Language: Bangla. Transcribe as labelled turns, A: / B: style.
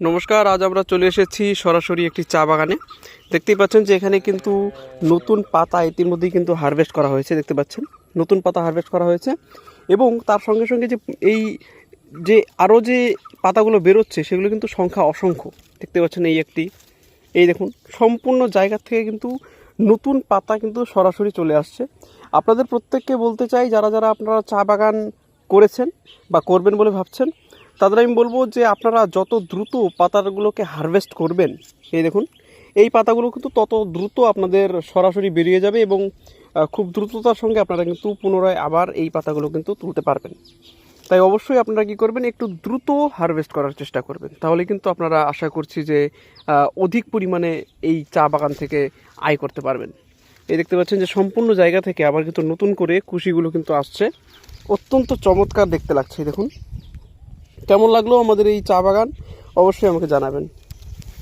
A: নমস্কার, আজ আমরা চলে এসেছি সরাসরি একটি চা বাগানে। দেখতেই পাচ্ছেন যে এখানে কিন্তু নতুন পাতা ইতিমধ্যেই কিন্তু হারভেস্ট করা হয়েছে। দেখতে পাচ্ছেন নতুন পাতা হারভেস্ট করা হয়েছে এবং তার সঙ্গে সঙ্গে যে এই যে আরও যে পাতাগুলো বেরোচ্ছে সেগুলো কিন্তু সংখ্যা অসংখ্য। দেখতে পাচ্ছেন এই দেখুন সম্পূর্ণ জায়গা থেকে কিন্তু নতুন পাতা কিন্তু সরাসরি চলে আসছে। আপনাদের প্রত্যেককে বলতে চাই, যারা যারা আপনারা চা বাগান করেছেন বা করবেন বলে ভাবছেন, তাদের আমি বলবো যে আপনারা যত দ্রুত পাতাগুলোকে হারভেস্ট করবেন, এই দেখুন এই পাতাগুলো কিন্তু তত দ্রুত আপনাদের সরাসরি বেরিয়ে যাবে এবং খুব দ্রুততার সঙ্গে আপনারা কিন্তু পুনরায় আবার এই পাতাগুলো কিন্তু তুলতে পারবেন। তাই অবশ্যই আপনারা কী করবেন, একটু দ্রুত হারভেস্ট করার চেষ্টা করবেন, তাহলে কিন্তু আপনারা আশা করছি যে অধিক পরিমাণে এই চা বাগান থেকে আয় করতে পারবেন। এই দেখতে পাচ্ছেন যে সম্পূর্ণ জায়গা থেকে আবার কিন্তু নতুন করে কুশিগুলো কিন্তু আসছে। অত্যন্ত চমৎকার দেখতে লাগছে। দেখুন কেমন লাগলো আমাদের এই চা বাগান, অবশ্যই আমাকে জানাবেন।